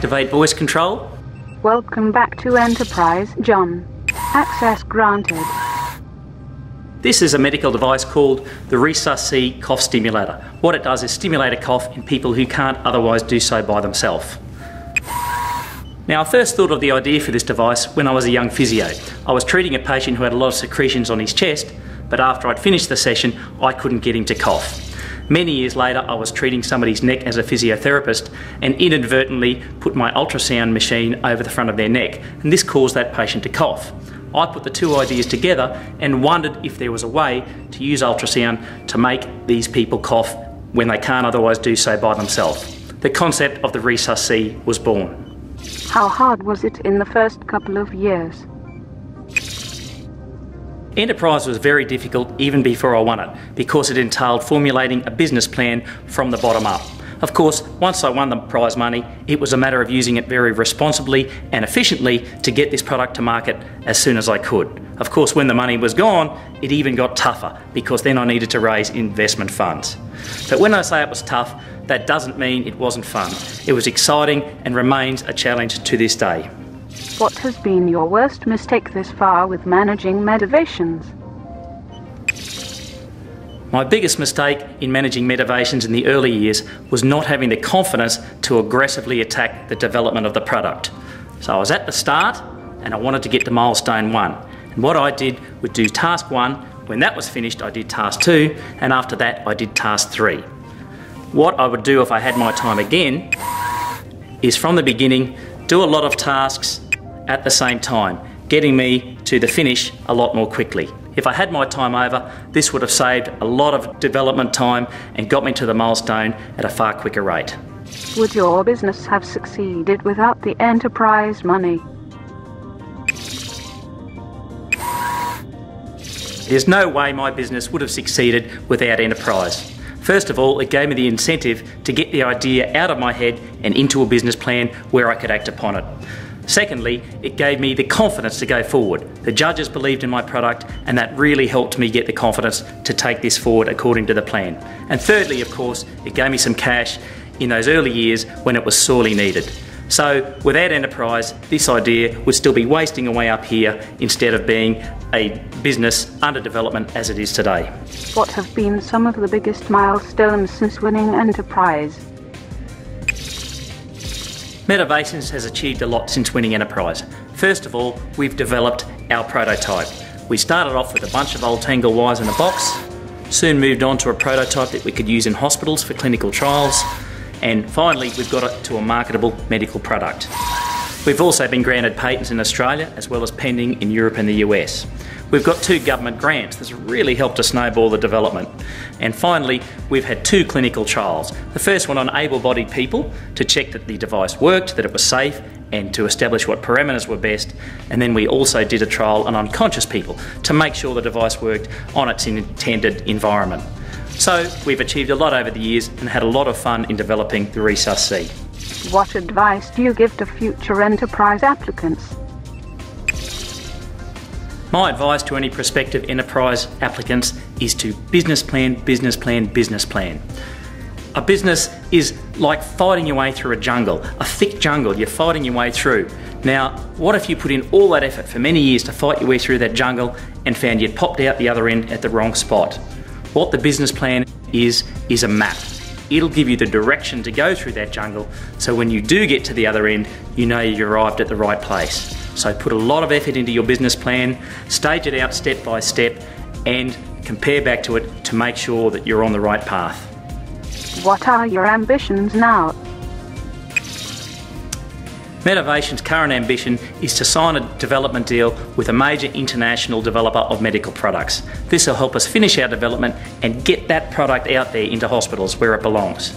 activate voice control. Welcome back to Enterprise, John. Access granted. This is a medical device called the Resus-C cough stimulator. What it does is stimulate a cough in people who can't otherwise do so by themselves. Now, I first thought of the idea for this device when I was a young physio. I was treating a patient who had a lot of secretions on his chest, but after I'd finished the session, I couldn't get him to cough. Many years later, I was treating somebody's neck as a physiotherapist and inadvertently put my ultrasound machine over the front of their neck, and this caused that patient to cough. I put the two ideas together and wondered if there was a way to use ultrasound to make these people cough when they can't otherwise do so by themselves. The concept of the Resus-C was born. How hard was it in the first couple of years? Enterprise was very difficult even before I won it, because it entailed formulating a business plan from the bottom up. Of course, once I won the prize money, it was a matter of using it very responsibly and efficiently to get this product to market as soon as I could. Of course, when the money was gone, it even got tougher, because then I needed to raise investment funds. But when I say it was tough, that doesn't mean it wasn't fun. It was exciting and remains a challenge to this day. What has been your worst mistake this far with managing Medivations? My biggest mistake in managing Medivations in the early years was not having the confidence to aggressively attack the development of the product. So I was at the start and I wanted to get to milestone 1. And what I did was do task 1. When that was finished, I did task 2, and after that I did task 3. What I would do if I had my time again is from the beginning do a lot of tasks at the same time, getting me to the finish a lot more quickly. If I had my time over, this would have saved a lot of development time and got me to the milestone at a far quicker rate. Would your business have succeeded without the enterprise money? There's no way my business would have succeeded without enterprise. First of all, it gave me the incentive to get the idea out of my head and into a business plan where I could act upon it. Secondly, it gave me the confidence to go forward. The judges believed in my product, and that really helped me get the confidence to take this forward according to the plan. And thirdly, of course, it gave me some cash in those early years when it was sorely needed. So without enterprise, this idea would still be wasting away up here instead of being a business under development as it is today. What have been some of the biggest milestones since winning enterprise? Medivations has achieved a lot since winning enterprise. First of all, we've developed our prototype. We started off with a bunch of old tangle wires in a box, soon moved on to a prototype that we could use in hospitals for clinical trials, and finally we've got it to a marketable medical product. We've also been granted patents in Australia as well as pending in Europe and the US. We've got 2 government grants that's really helped to snowball the development. And finally, we've had 2 clinical trials. The first one on able-bodied people to check that the device worked, that it was safe, and to establish what parameters were best. And then we also did a trial on unconscious people to make sure the device worked on its intended environment. So we've achieved a lot over the years and had a lot of fun in developing the Resus-C. What advice do you give to future enterprise applicants? My advice to any prospective enterprise applicants is to business plan, business plan, business plan. A business is like fighting your way through a jungle, a thick jungle you're fighting your way through. Now, what if you put in all that effort for many years to fight your way through that jungle and found you'd popped out the other end at the wrong spot? What the business plan is a map. It'll give you the direction to go through that jungle, so when you do get to the other end, you know you arrived at the right place. So put a lot of effort into your business plan, stage it out step by step, and compare back to it to make sure that you're on the right path. What are your ambitions now? Medivations' current ambition is to sign a development deal with a major international developer of medical products. This will help us finish our development and get that product out there into hospitals where it belongs.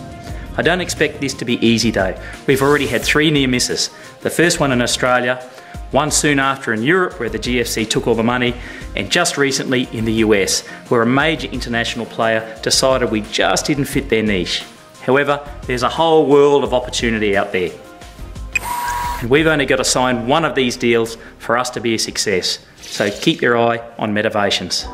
I don't expect this to be easy though. We've already had 3 near misses. The first one in Australia, one soon after in Europe where the GFC took all the money, and just recently in the US where a major international player decided we just didn't fit their niche. However, there's a whole world of opportunity out there. And we've only got to sign one of these deals for us to be a success. So keep your eye on Medivations.